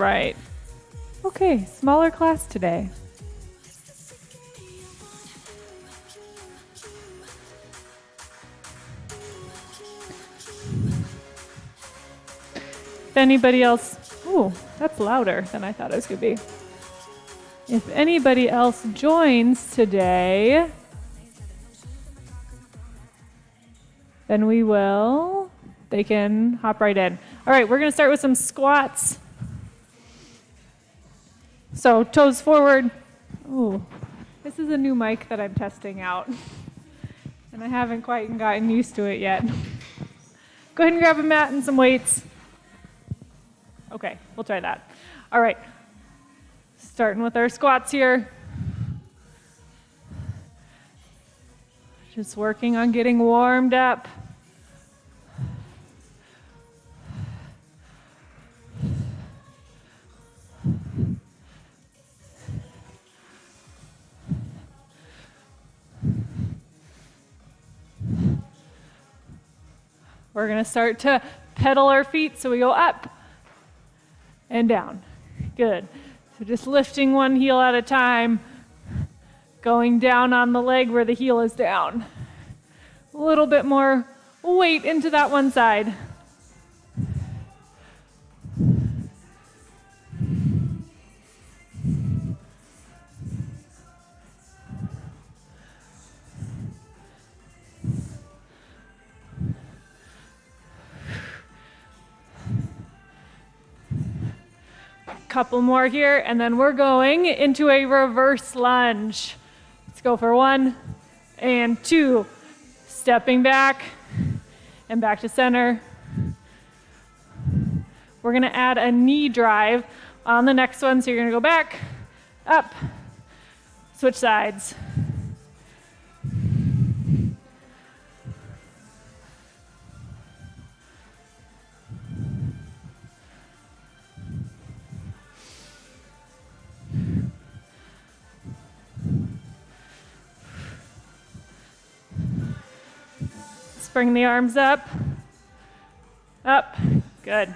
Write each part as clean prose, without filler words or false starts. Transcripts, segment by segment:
right. Okay, smaller class today. If anybody else, ooh, that's louder than I thought it was going to be. If anybody else joins today, then they can hop right in. All right, we're going to start with some squats. So toes forward. Ooh, this is a new mic that I'm testing out, and I haven't quite gotten used to it yet. Go ahead and grab a mat and some weights. Okay, we'll try that. All right, starting with our squats here. Just working on getting warmed up. We're going to start to pedal our feet so we go up and down. Good. So just lifting one heel at a time, going down on the leg where the heel is down. A little bit more weight into that one side. Couple more here, and then we're going into a reverse lunge. Let's go for 1 and 2. Stepping back and back to center. We're going to add a knee drive on the next one, so you're going to go back, up, switch sides. Bring the arms up, good.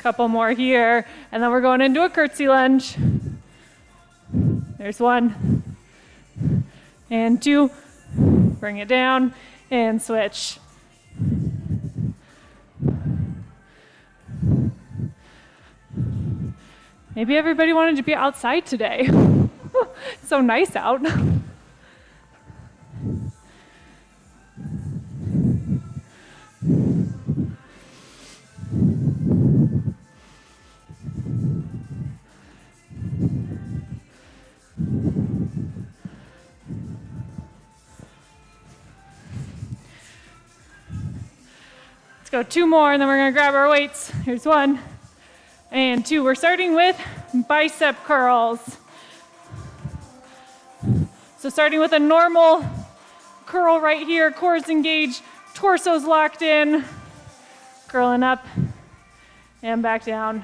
Couple more here, and then we're going into a curtsy lunge. There's 1 and 2, bring it down and switch. Maybe everybody wanted to be outside today. It's so nice out. Let's go 2 more, and then we're going to grab our weights. Here's 1 and 2. We're starting with bicep curls. So starting with a normal curl right here, cores engaged, torso's locked in, curling up and back down.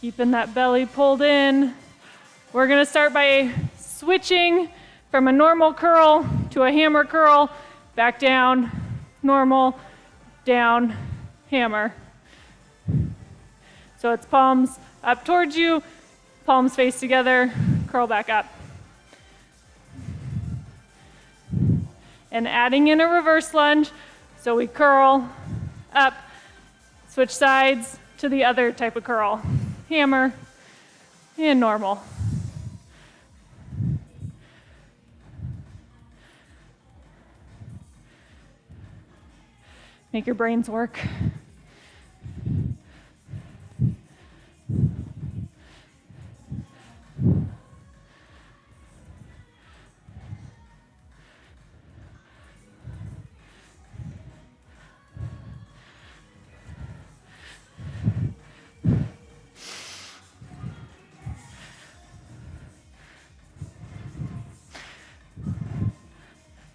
Keeping that belly pulled in. We're going to start by switching from a normal curl to a hammer curl, back down, normal, down, hammer. So it's palms up towards you, palms face together, curl back up. And adding in a reverse lunge, so we curl up, switch sides to the other type of curl. Hammer and normal. Make your brains work.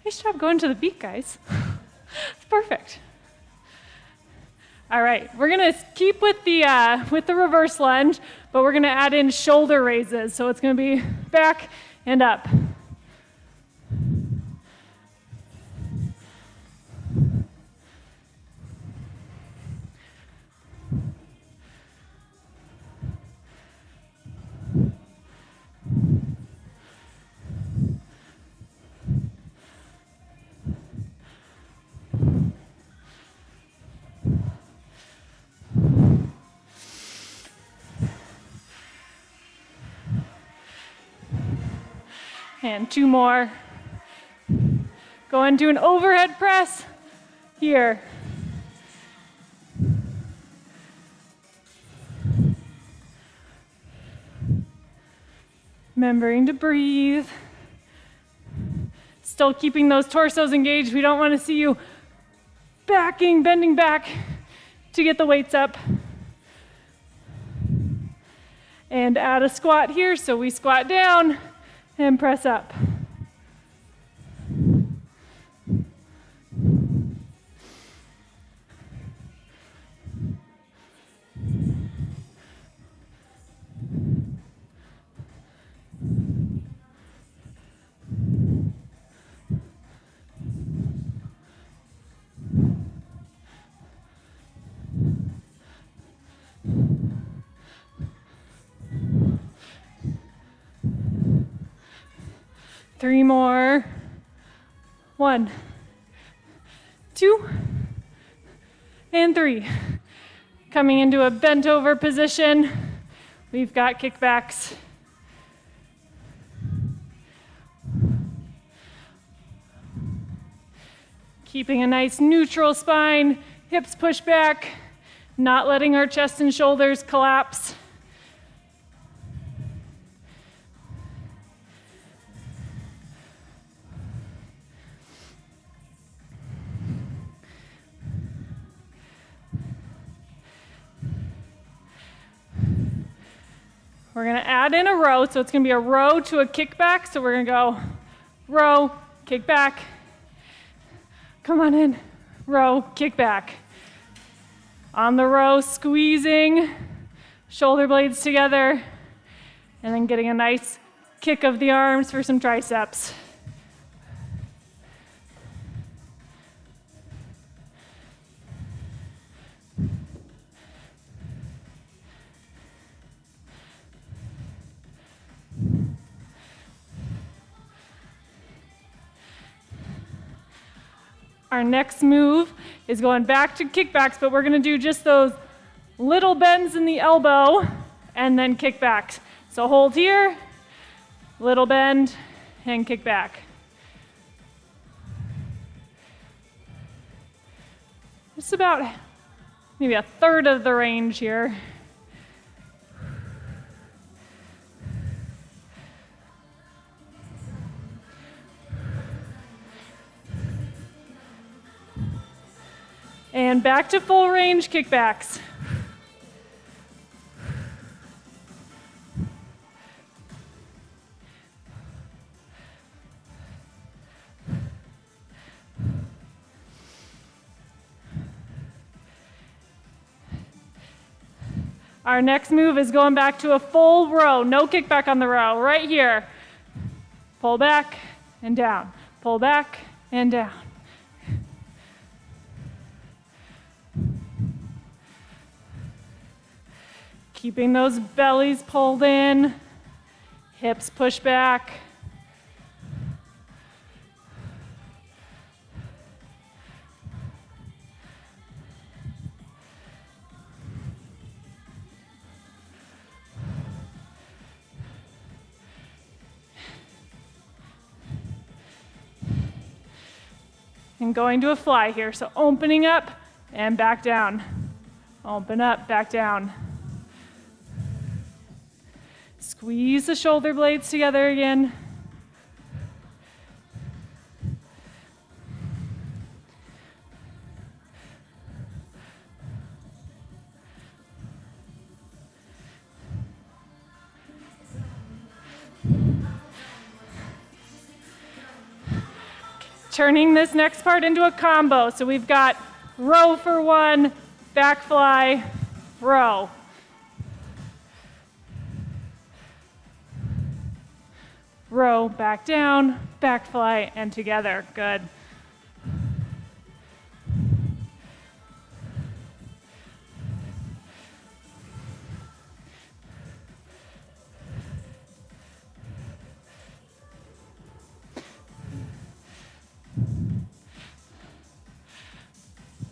Nice job going to the beat, guys. It's perfect. All right, we're gonna keep with the reverse lunge, but we're gonna add in shoulder raises. So it's gonna be back and up. And 2 more. Go into an overhead press here. Remembering to breathe. Still keeping those torsos engaged. We don't want to see you bending back to get the weights up. And add a squat here, so we squat down and press up. Three more. 1, 2, and 3. Coming into a bent over position. We've got kickbacks. Keeping a nice neutral spine, hips push back, not letting our chest and shoulders collapse. We're going to add in a row, so it's going to be a row to a kickback. So we're going to go row, kick back. Come on in, row, kick back. On the row, squeezing shoulder blades together, and then getting a nice kick of the arms for some triceps. Our next move is going back to kickbacks, but we're going to do just those little bends in the elbow and then kickbacks. So hold here, little bend, and kick back. Just about maybe a third of the range here. And back to full range kickbacks. Our next move is going back to a full row, no kickback on the row, right here. Pull back and down, pull back and down. Keeping those bellies pulled in, hips push back. And going to a fly here, so opening up and back down. Open up, back down. Squeeze the shoulder blades together again. Turning this next part into a combo. So we've got row for 1, back fly, row. Row, back down, back fly, and together. Good.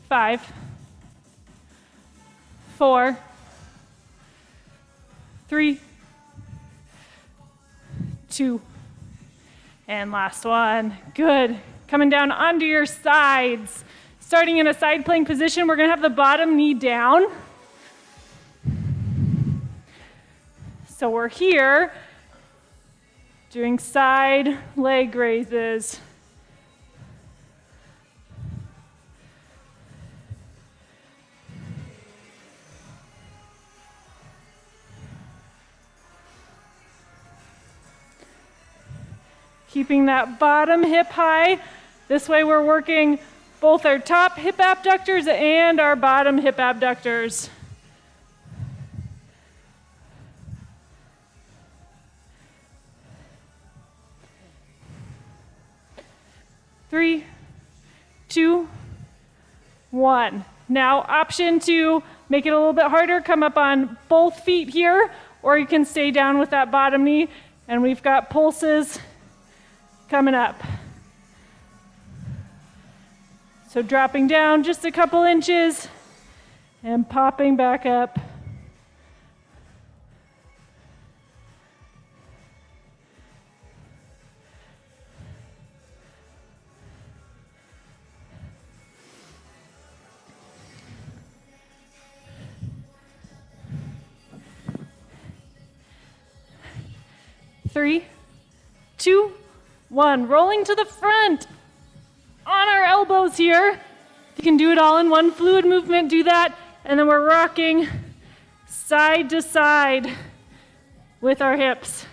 Five, 4, 3, 2, and last one. Good. Coming down onto your sides. Starting in a side plank position, we're going to have the bottom knee down. So we're here doing side leg raises. Keeping that bottom hip high. This way we're working both our top hip abductors and our bottom hip abductors. Three, 2, 1. Now, option to make it a little bit harder, come up on both feet here, or you can stay down with that bottom knee, and we've got pulses coming up. So dropping down just a couple inches and popping back up. Three, 2, 1. Rolling to the front on our elbows here. If you can do it all in one fluid movement, do that. And then we're rocking side to side with our hips.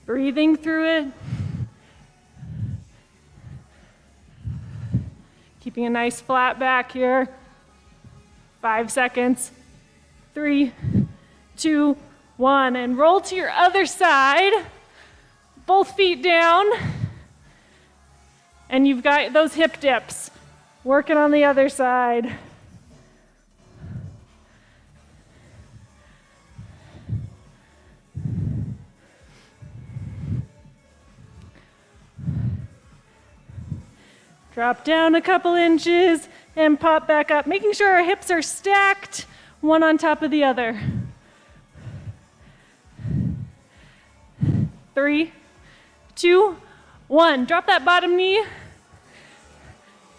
Breathing through it. Keeping a nice flat back here. 5 seconds. 3, 2, 1. And roll to your other side. Both feet down. And you've got those hip dips. Working on the other side. Drop down a couple inches and pop back up, making sure our hips are stacked, one on top of the other. 3, 2, 1. Drop that bottom knee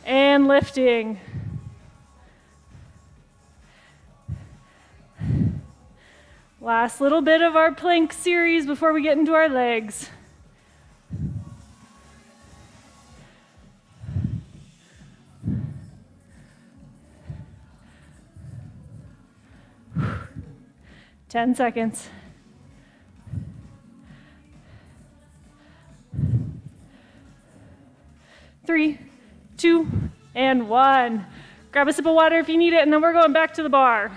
and lifting. Last little bit of our plank series before we get into our legs. Ten seconds. 3, 2, and 1. Grab a sip of water if you need it, and then we're going back to the bar.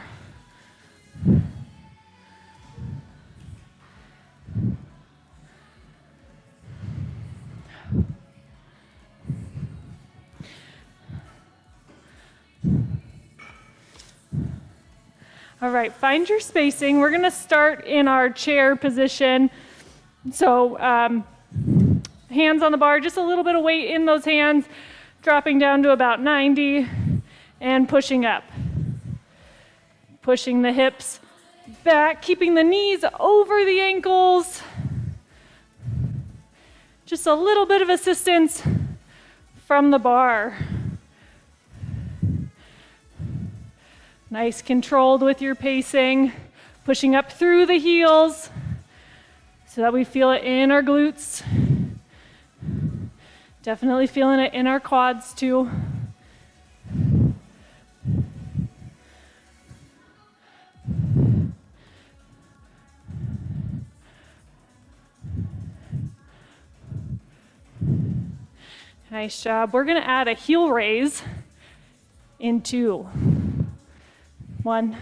All right, find your spacing. We're going to start in our chair position. So hands on the bar, just a little bit of weight in those hands, dropping down to about 90 and pushing up. Pushing the hips back, keeping the knees over the ankles. Just a little bit of assistance from the bar. Nice, controlled with your pacing, pushing up through the heels so that we feel it in our glutes. Definitely feeling it in our quads too. Nice job. We're going to add a heel raise in 2. 1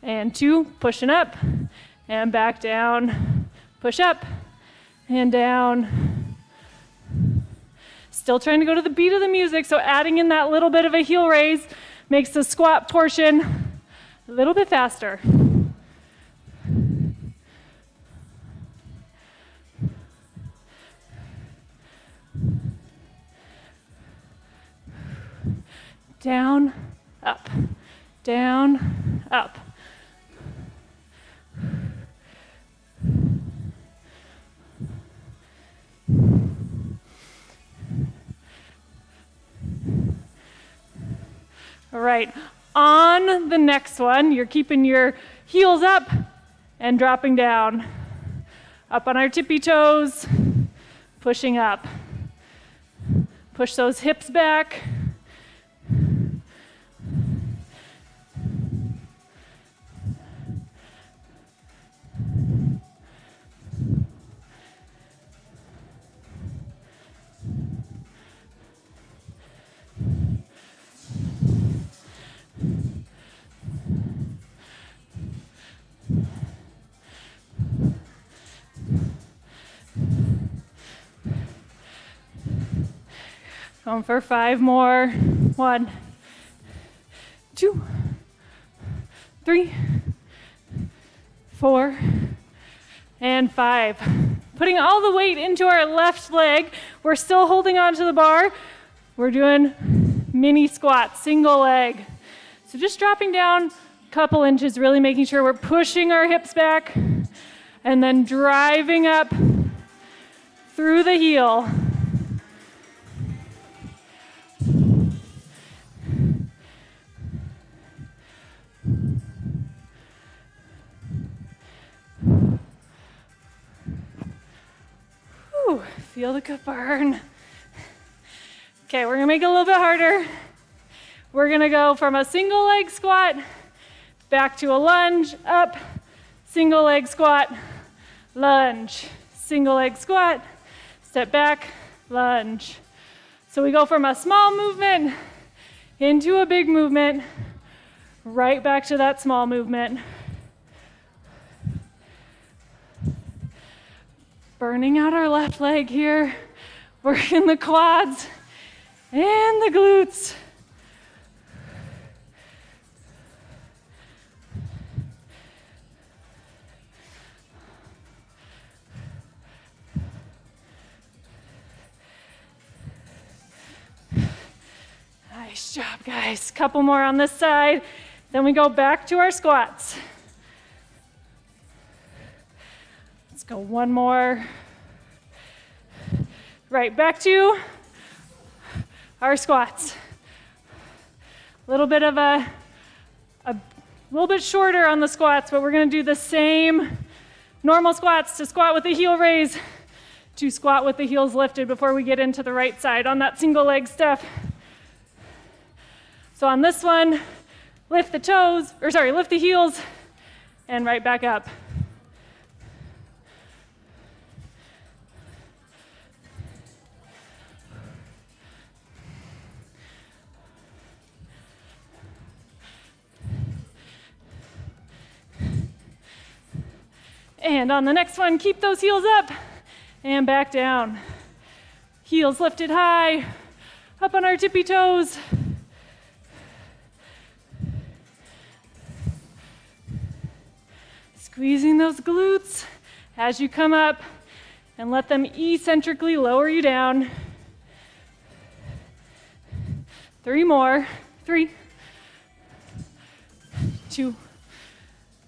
and 2, pushing up and back down, push up and down. Still trying to go to the beat of the music, so adding in that little bit of a heel raise makes the squat portion a little bit faster. Down, up, down, up. All right, on the next one, you're keeping your heels up and dropping down. Up on our tippy toes, pushing up. Push those hips back. Going for 5 more. 1, 2, 3, 4, and 5. Putting all the weight into our left leg. We're still holding on to the bar. We're doing mini squats, single leg. So just dropping down a couple inches, really making sure we're pushing our hips back and then driving up through the heel. Feel the good burn. Okay, we're gonna make it a little bit harder. We're gonna go from a single leg squat back to a lunge, up, single leg squat, lunge, single leg squat, step back, lunge. So we go from a small movement into a big movement, right back to that small movement. Burning out our left leg here, working the quads and the glutes. Nice job, guys. Couple more on this side, then we go back to our squats. Go 1 more. Right, back to our squats. A little bit of a little bit shorter on the squats, but we're gonna do the same normal squats to squat with the heel raise, to squat with the heels lifted before we get into the right side on that single leg stuff. So on this one, lift the heels and right back up. And on the next one, keep those heels up and back down. Heels lifted high, up on our tippy toes. Squeezing those glutes as you come up and let them eccentrically lower you down. 3 more. 3, 2,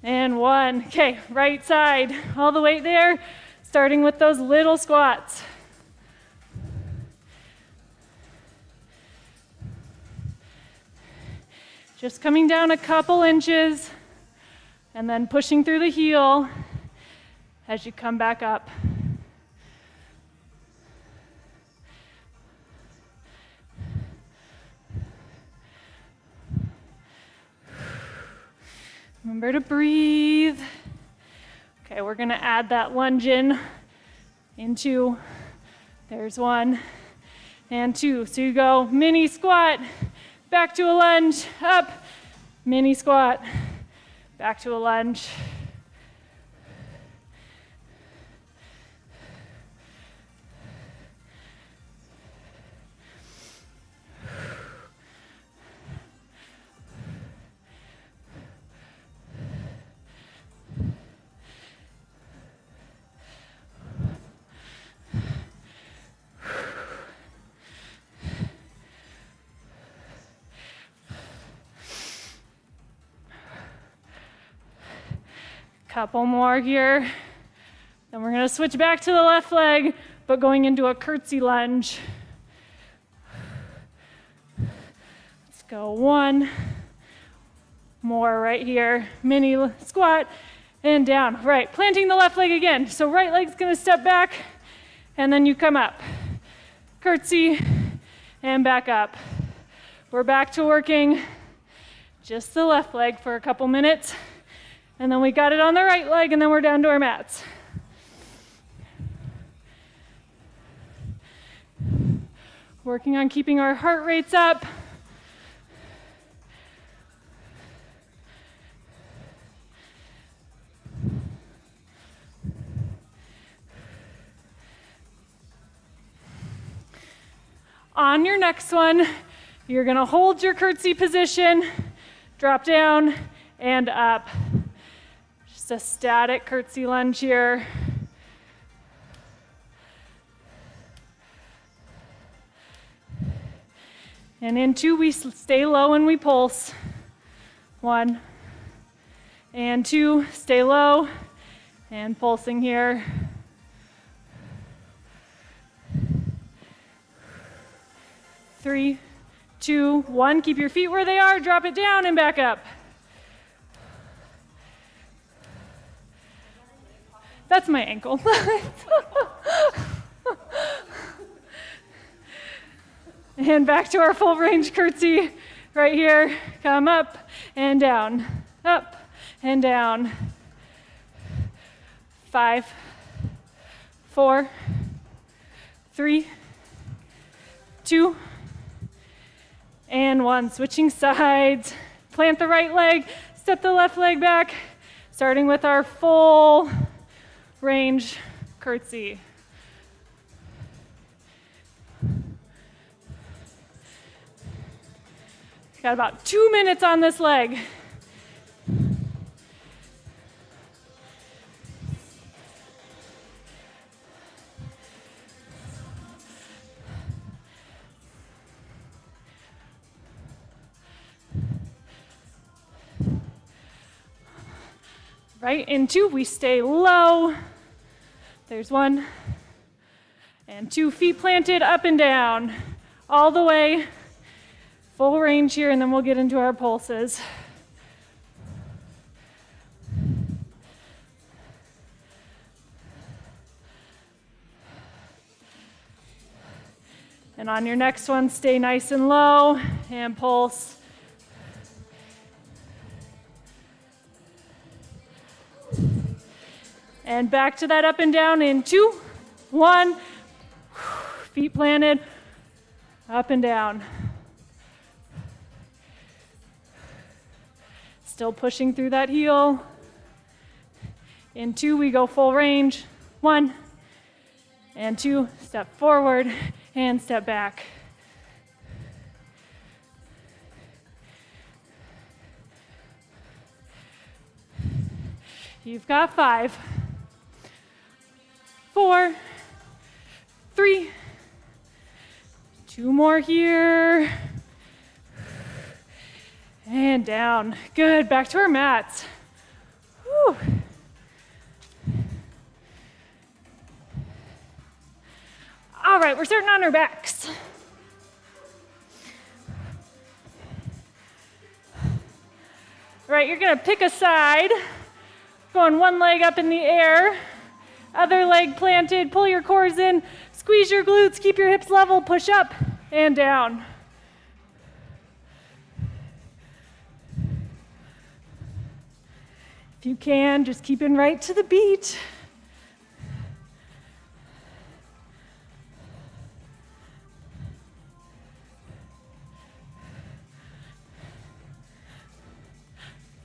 and 1. Okay, right side, all the way there, starting with those little squats. Just coming down a couple inches and then pushing through the heel as you come back up. Remember to breathe. Okay, we're gonna add that lunge in into, there's 1, and 2. So you go mini squat, back to a lunge, up, mini squat, back to a lunge. Couple more here. Then we're going to switch back to the left leg, but going into a curtsy lunge. Let's go 1 more right here. Mini squat and down. Right, planting the left leg again. So right leg's going to step back, and then you come up. Curtsy and back up. We're back to working just the left leg for a couple minutes. And then we got it on the right leg, and then we're down to our mats. Working on keeping our heart rates up. On your next one, you're going to hold your curtsy position, drop down, and up. A static curtsy lunge here. And in 2, we stay low and we pulse. 1 and 2, stay low and pulsing here. 3, 2, 1, keep your feet where they are, drop it down and back up. That's my ankle. And back to our full range curtsy right here. Come up and down, up and down. 5, 4, 3, 2, and 1. Switching sides. Plant the right leg, step the left leg back, starting with our full range curtsy. Got about 2 minutes on this leg. Right, in 2, we stay low. There's 1 and 2, feet planted, up and down, all the way. Full range here, and then we'll get into our pulses. And on your next one, stay nice and low and pulse. And back to that up and down in 2, 1. Feet planted, up and down. Still pushing through that heel. In 2, we go full range. 1 and 2, step forward and step back. You've got 5, 4, 3, 2 more here. And down. Good. Back to our mats. Whew. All right, we're starting on our backs. All right, you're going to pick a side, going one leg up in the air, other leg planted, pull your cores in, squeeze your glutes, keep your hips level, push up and down. If you can, just keeping right to the beat.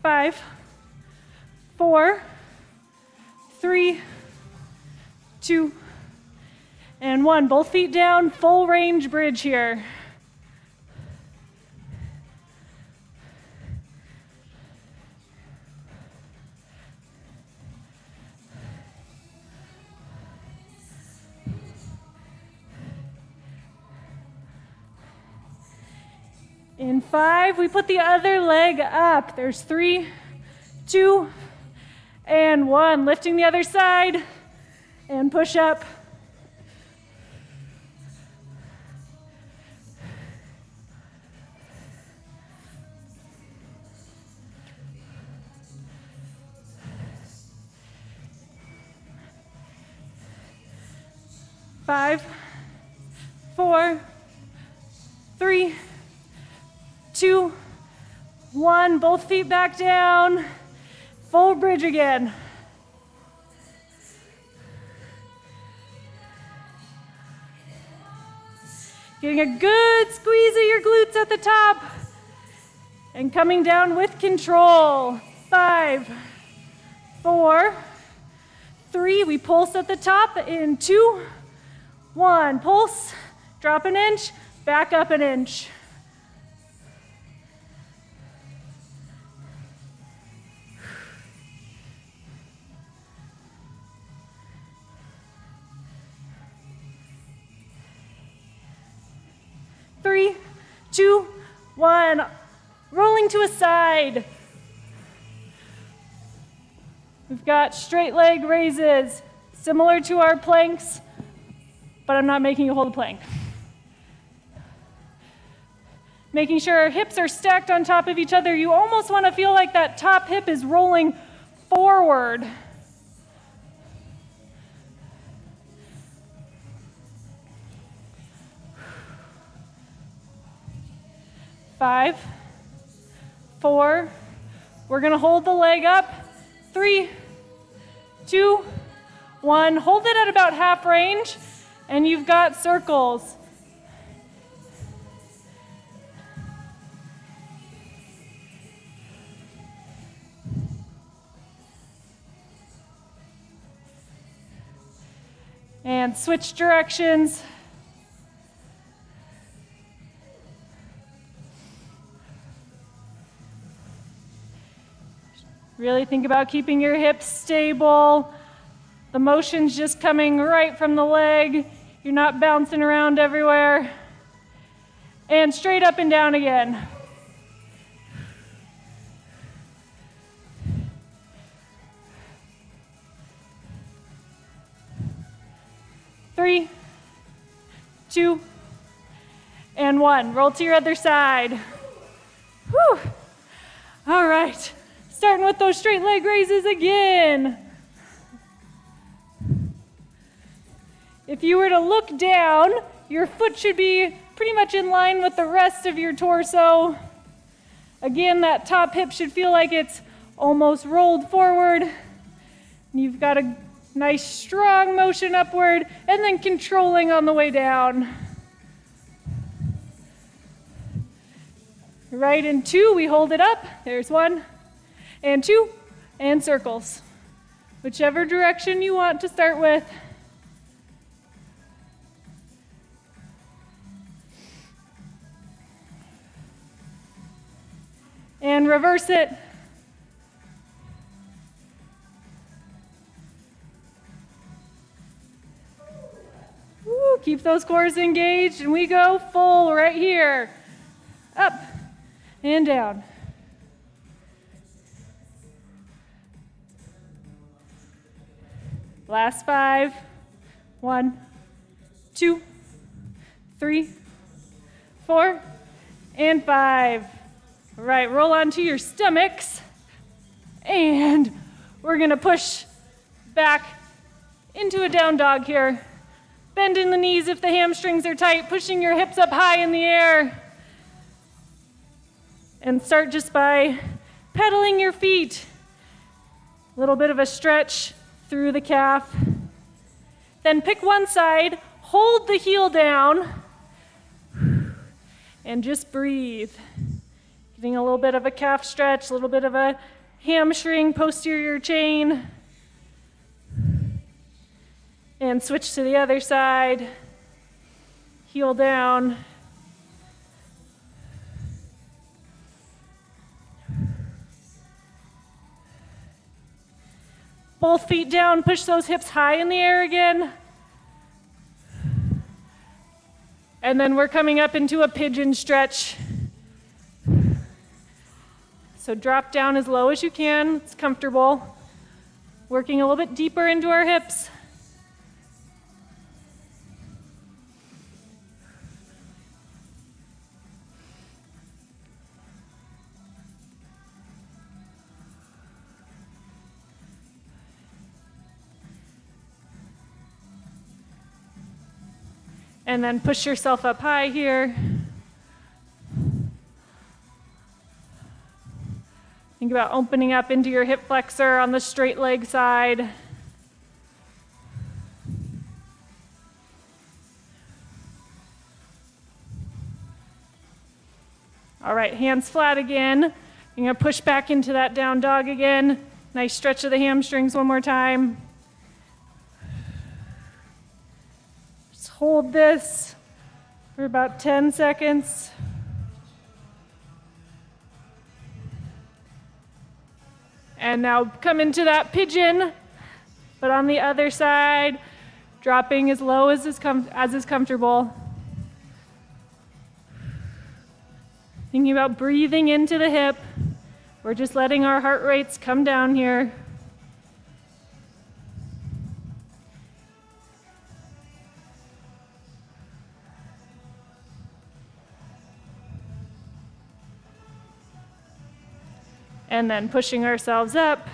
5, 4, 3, 2, and 1. Both feet down, full range bridge here. In 5, we put the other leg up. There's 3, 2, and 1. Lifting the other side and push up. Five, 4, 3, 2, 1. Both feet back down. Full bridge again. Getting a good squeeze of your glutes at the top. And coming down with control. 5, 4, 3. We pulse at the top in 2, 1. Pulse, drop an inch, back up an inch. Three, 2, 1. Rolling to a side. We've got straight leg raises, similar to our planks, but I'm not making you hold a plank. Making sure our hips are stacked on top of each other. You almost want to feel like that top hip is rolling forward. Five, 4. We're going to hold the leg up. 3, 2, 1. Hold it at about half range, and you've got circles. And switch directions. Really think about keeping your hips stable. The motion's just coming right from the leg. You're not bouncing around everywhere. And straight up and down again. Three, 2, and 1. Roll to your other side. Whew. All right. Starting with those straight leg raises again. If you were to look down, your foot should be pretty much in line with the rest of your torso. Again, that top hip should feel like it's almost rolled forward. You've got a nice strong motion upward and then controlling on the way down. Right in 2, we hold it up. There's 1. And 2, and circles. Whichever direction you want to start with. And reverse it. Woo, keep those cores engaged, and we go full right here. Up and down. Last 5. 1, 2, 3, 4, and 5. All right, roll onto your stomachs. And we're going to push back into a down dog here. Bending the knees if the hamstrings are tight, pushing your hips up high in the air. And start just by pedaling your feet. A little bit of a stretch through the calf. Then pick one side, hold the heel down, and just breathe. Getting a little bit of a calf stretch, a little bit of a hamstring, posterior chain. And switch to the other side. Heel down. Both feet down, push those hips high in the air again. And then we're coming up into a pigeon stretch. So drop down as low as you can, it's comfortable. Working a little bit deeper into our hips. And then push yourself up high here. Think about opening up into your hip flexor on the straight leg side. All right, hands flat again. You're gonna push back into that down dog again. Nice stretch of the hamstrings one more time. Just hold this for about 10 seconds. And now come into that pigeon, but on the other side, dropping as low as is comfortable. Thinking about breathing into the hip. We're just letting our heart rates come down here. And then pushing ourselves up.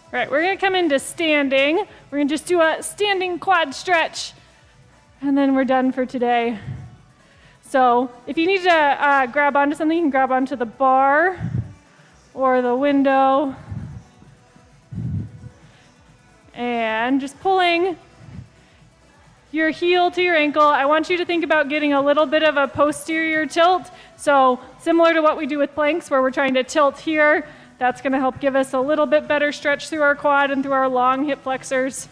All right, we're going to come into standing. We're going to just do a standing quad stretch. And then we're done for today. So if you need to grab onto something, you can grab onto the bar or the window. And just pulling your heel to your ankle. I want you to think about getting a little bit of a posterior tilt. So similar to what we do with planks where we're trying to tilt here, that's going to help give us a little bit better stretch through our quad and through our long hip flexors.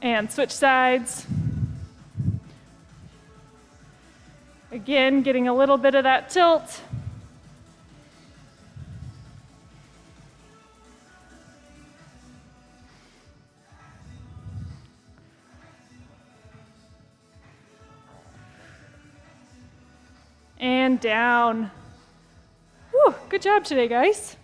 And switch sides. Again, getting a little bit of that tilt. And down. Whew, good job today, guys.